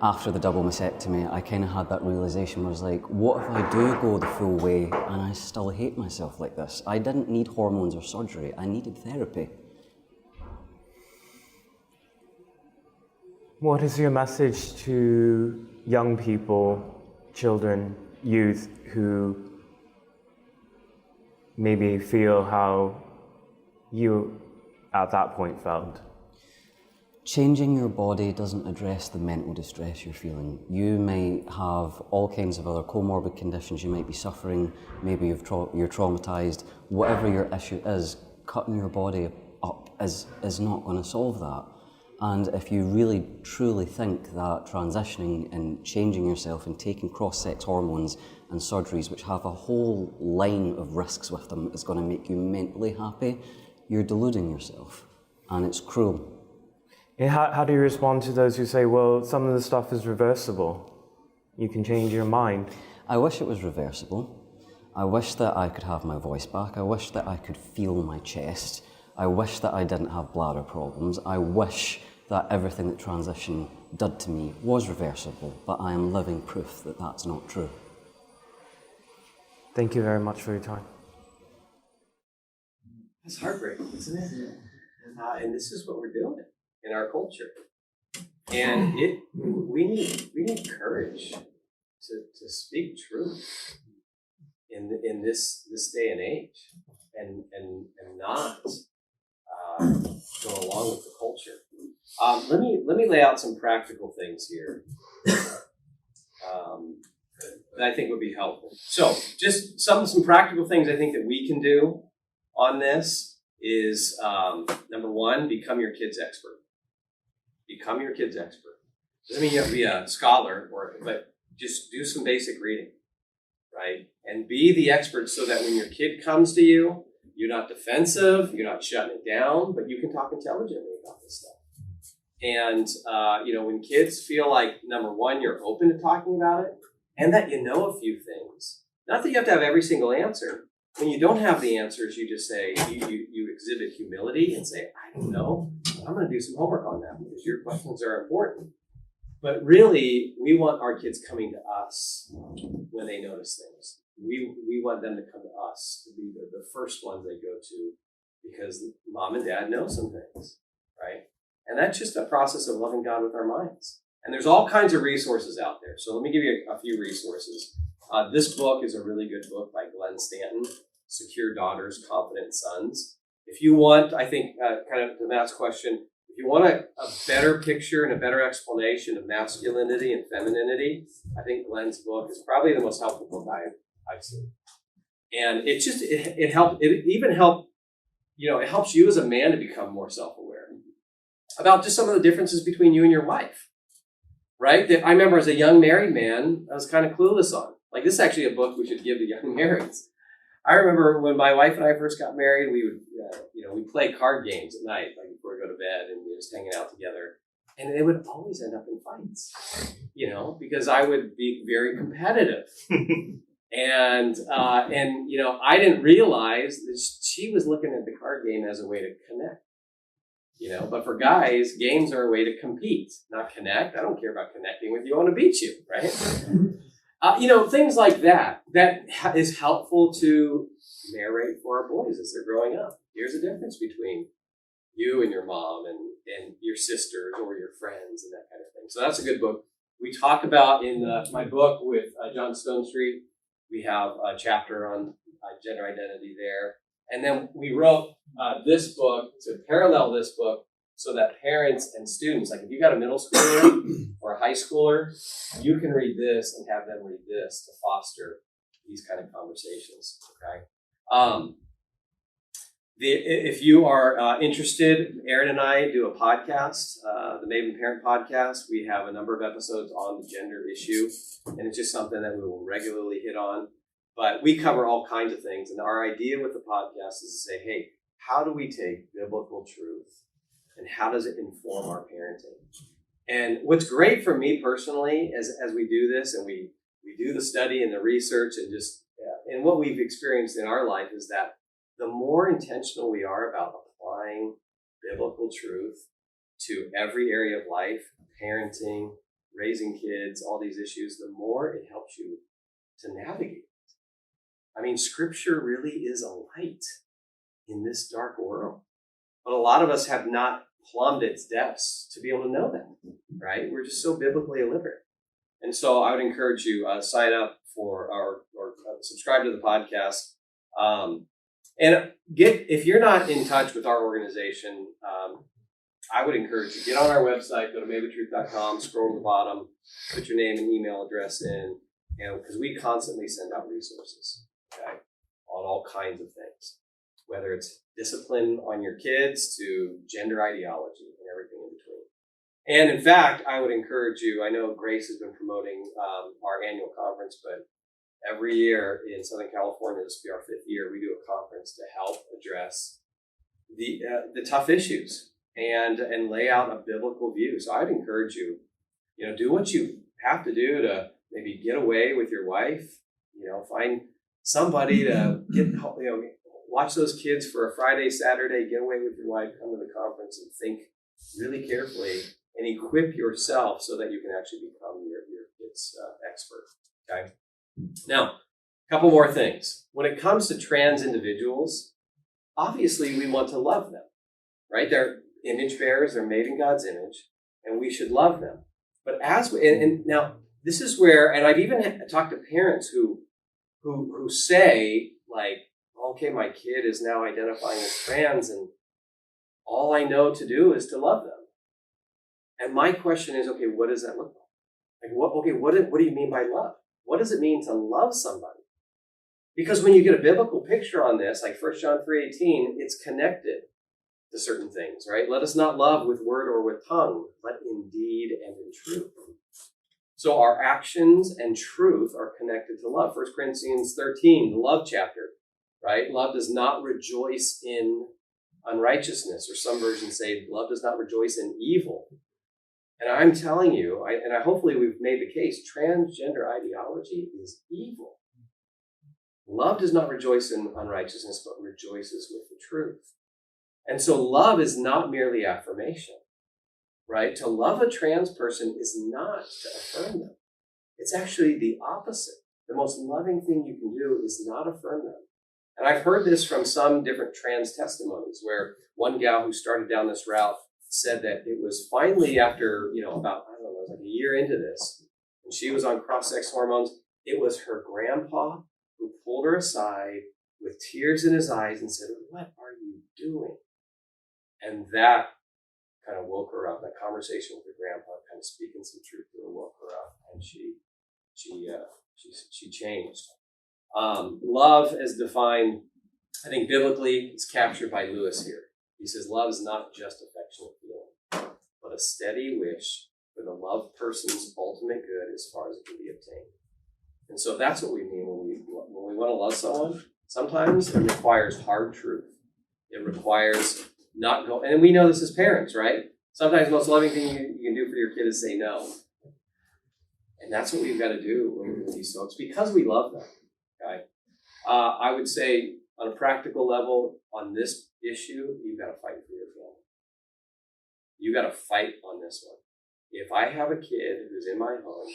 after the double mastectomy, I kind of had that realization where I was like, what if I do go the full way and I still hate myself like this? I didn't need hormones or surgery, I needed therapy. What is your message to young people, children, youth who maybe feel how you at that point felt? Changing your body doesn't address the mental distress you're feeling. You may have all kinds of other comorbid conditions, you might be suffering, maybe you're traumatized. Whatever your issue is, cutting your body up is not going to solve that. And if you really truly think that transitioning and changing yourself and taking cross-sex hormones and surgeries, which have a whole line of risks with them, is going to make you mentally happy, you're deluding yourself, and it's cruel. And how do you respond to those who say, well, some of the stuff is reversible, you can change your mind? I wish it was reversible. I wish that I could have my voice back. I wish that I could feel my chest. I wish that I didn't have bladder problems. I wish that everything that transition did to me was reversible, but I am living proof that that's not true. Thank you very much for your time. It's heartbreaking, isn't it? And this is what we're doing in our culture. And we need courage to speak truth in this day and age, and not go along with the culture. Let me lay out some practical things here that I think would be helpful. So, just some practical things I think that we can do on this is number one, become your kid's expert. Become your kid's expert. Doesn't mean you have to be a scholar, but just do some basic reading, right? And be the expert so that when your kid comes to you, you're not defensive, you're not shutting it down, but you can talk intelligently about this stuff. And, when kids feel like, number one, you're open to talking about it, and that you know a few things. Not that you have to have every single answer. When you don't have the answers, you just say, you exhibit humility and say, I don't know. I'm going to do some homework on that because your questions are important. But really, we want our kids coming to us when they notice things. We want them to come to us to be the first ones they go to because mom and dad know some things, right? And that's just a process of loving God with our minds. And there's all kinds of resources out there. So let me give you a few resources. This book is a really good book by Glenn Stanton, Secure Daughters, Confident Sons. If you want, I think, kind of to Matt's question, if you want a better picture and a better explanation of masculinity and femininity, I think Glenn's book is probably the most helpful book I've seen. And it helps you as a man to become more self-aware about just some of the differences between you and your wife, right? That I remember as a young married man, I was kind of clueless on. Like, this is actually a book we should give to young marrieds. I remember when my wife and I first got married, we would, we'd play card games at night, like before we go to bed, and we were just hanging out together. And they would always end up in fights, because I would be very competitive. And I didn't realize that she was looking at the card game as a way to connect. But for guys, games are a way to compete, not connect. I don't care about connecting with you. I want to beat you, right? Things like that is helpful to narrate for our boys as they're growing up. Here's the difference between you and your mom and your sisters or your friends and that kind of thing. So that's a good book. We talk about in my book with John Stone Street, we have a chapter on gender identity there. And then we wrote this book to parallel this book so that parents and students, like if you got a middle schooler or a high schooler, you can read this and have them read this to foster these kind of conversations, okay? If you are interested, Erin and I do a podcast, the Maven Parent Podcast. We have a number of episodes on the gender issue, and it's just something that we will regularly hit on. But we cover all kinds of things, and our idea with the podcast is to say, hey, how do we take biblical truth, and how does it inform our parenting? And what's great for me personally as we do this, and we do the study and the research, and what we've experienced in our life is that the more intentional we are about applying biblical truth to every area of life, parenting, raising kids, all these issues, the more it helps you to navigate. I mean, Scripture really is a light in this dark world. But a lot of us have not plumbed its depths to be able to know that, right? We're just so biblically illiterate. And so I would encourage you, sign up for or subscribe to the podcast. And if you're not in touch with our organization, I would encourage you, get on our website, go to maventruth.com, scroll to the bottom, put your name and email address in, because we constantly send out resources, okay, on all kinds of things, whether it's discipline on your kids to gender ideology and everything in between. And in fact, I would encourage you, I know Grace has been promoting our annual conference, but every year in Southern California, this will be our 5th year, we do a conference to help address the tough issues and lay out a biblical view. So I'd encourage you, do what you have to do to maybe get away with your wife, find somebody to watch those kids for a Friday, Saturday, get away with your wife, come to the conference and think really carefully and equip yourself so that you can actually become your kid's expert, okay? Now, Couple more things. When it comes to trans individuals, obviously we want to love them, right? They're image bearers, they're made in God's image, and we should love them. But and now this is where, and I've even talked to parents who say, like, okay, my kid is now identifying as trans, and all I know to do is to love them. And my question is, okay, what does that look like? Like, what do you mean by love? What does it mean to love somebody? Because when you get a biblical picture on this, like 1 John 3:18, it's connected to certain things, right? Let us not love with word or with tongue, but in deed and in truth. So our actions and truth are connected to love. 1 Corinthians 13, the love chapter, right? Love does not rejoice in unrighteousness, or some versions say love does not rejoice in evil. And I'm telling you, hopefully we've made the case, transgender ideology is evil. Love does not rejoice in unrighteousness, but rejoices with the truth. And so love is not merely affirmation, right? To love a trans person is not to affirm them. It's actually the opposite. The most loving thing you can do is not affirm them. And I've heard this from some different trans testimonies, where one gal who started down this route said that it was finally after, about, I don't know, it was like a year into this, and she was on cross-sex hormones, it was her grandpa who pulled her aside with tears in his eyes and said, "What are you doing?" And that kind of woke her up. That conversation with her grandpa, kind of speaking some truth to her, woke her up, and she changed. Love, as defined, I think biblically, is captured by Lewis here. He says, love is not just affectionate feeling, but a steady wish for the loved person's ultimate good as far as it can be obtained. And so that's what we mean when we want to love someone. Sometimes it requires hard truth. It requires not go, and we know this as parents, right? Sometimes the most loving thing you can do for your kid is say no. And that's what we've got to do when we're with these folks, because we love them, okay? I would say on a practical level, on this issue, you've got to fight for your family. You've got to fight on this one. If I have a kid who's in my home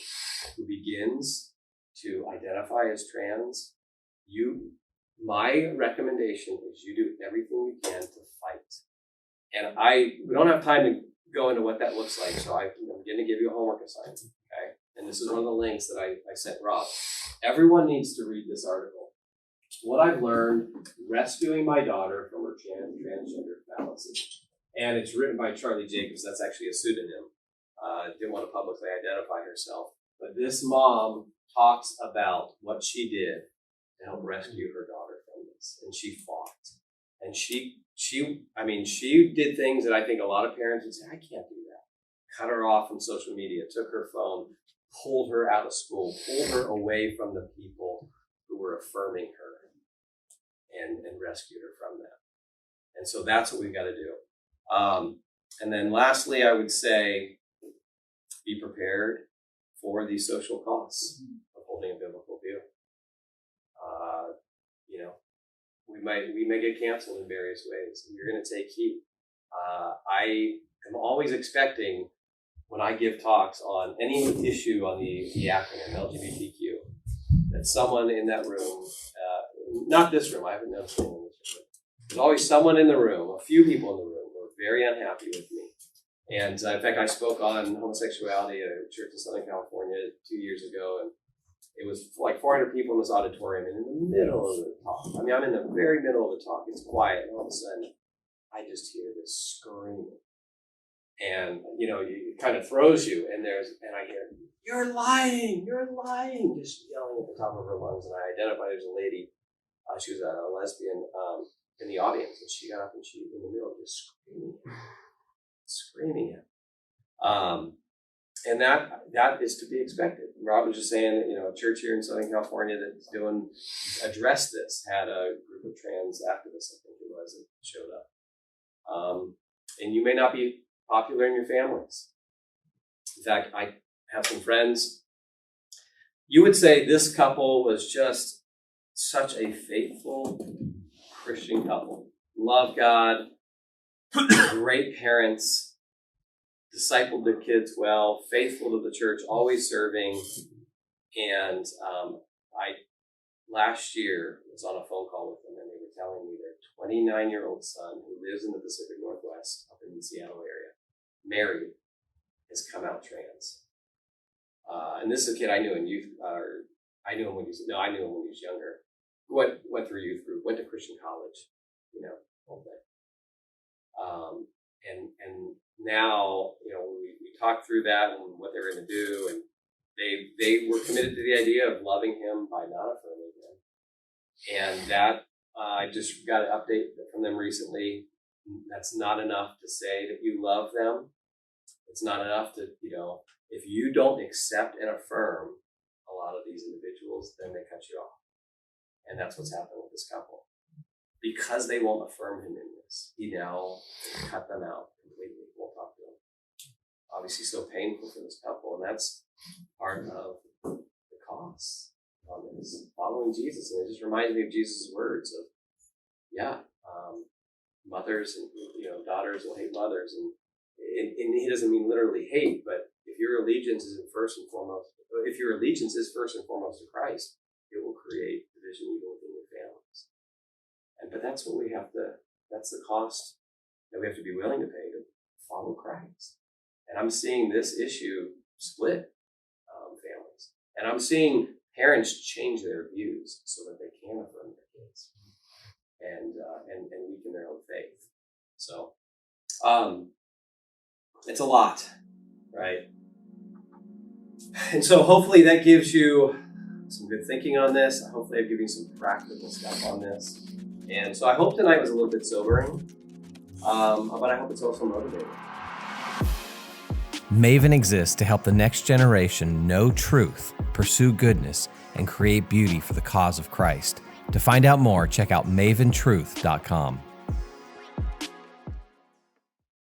who begins to identify as trans, my recommendation is you do everything you can to fight. And we don't have time to go into what that looks like, so I'm going to give you a homework assignment, okay? And this is one of the links that I sent Rob. Everyone needs to read this article. What I've learned rescuing my daughter from her transgender fallacy. And it's written by Charlie Jacobs. That's actually a pseudonym. Didn't want to publicly identify herself. But this mom talks about what she did to help rescue her daughter from this. And she fought. And she did things that I think a lot of parents would say, I can't do that. Cut her off from social media, took her phone, pulled her out of school, pulled her away from the people who were affirming her, and rescued her from that. And so that's what we've got to do. And then lastly, I would say, be prepared for the social costs of holding a biblical view. We may get canceled in various ways, and you're going to take heed. I am always expecting, when I give talks on any issue on the acronym LGBTQ, that someone in that room, not this room, I haven't noticed anyone in this room, there's always someone in the room, a few people in the room who are very unhappy with me. And in fact, I spoke on homosexuality at a church in Southern California 2 years ago, and it was like 400 people in this auditorium, and in the middle of the talk, I'm in the very middle of the talk, it's quiet, and all of a sudden, I just hear this screaming. And, it kind of throws you, and I hear, you're lying, just yelling at the top of her lungs. And I identified as a lady, she was a lesbian in the audience, and she got up and she, in the middle, just screaming at me. And that is to be expected. Rob was just saying that, a church here in Southern California that's addressed this, had a group of trans activists, I think it was, that showed up. And you may not be popular in your families. In fact, I have some friends. You would say this couple was just such a faithful Christian couple. Love God, great parents, discipled their kids well, faithful to the church, always serving. And last year was on a phone call with them, and they were telling me their 29-year-old son, who lives in the Pacific Northwest, up in the Seattle area, married, has come out trans. And this is a kid I knew in youth, I knew him when he was younger. Went through youth group, went to Christian college, all day. And now, we talked through that and what they were going to do, and they were committed to the idea of loving him by not affirming him. And that, I just got an update from them recently. That's not enough to say that you love them. It's not enough to, if you don't accept and affirm a lot of these individuals, then they cut you off. And that's what's happened with this couple. Because they won't affirm him in this, he now cut them out completely. Won't talk to them. Obviously, so painful for this couple, and that's part of the cost on this. Following Jesus, and it just reminds me of Jesus' words of, mothers and daughters will hate mothers, and he doesn't mean literally hate, but if your allegiance is first and foremost to Christ, it will create division even within your families. But that's what that's the cost that we have to be willing to pay to follow Christ. And I'm seeing this issue split families. And I'm seeing parents change their views so that they can affirm their kids and weaken their own faith. So it's a lot, right? And so hopefully that gives you some good thinking on this. Hopefully I've given you some practical stuff on this. And so I hope tonight was a little bit sobering, but I hope it's also motivating. Maven exists to help the next generation know truth, pursue goodness, and create beauty for the cause of Christ. To find out more, check out maventruth.com.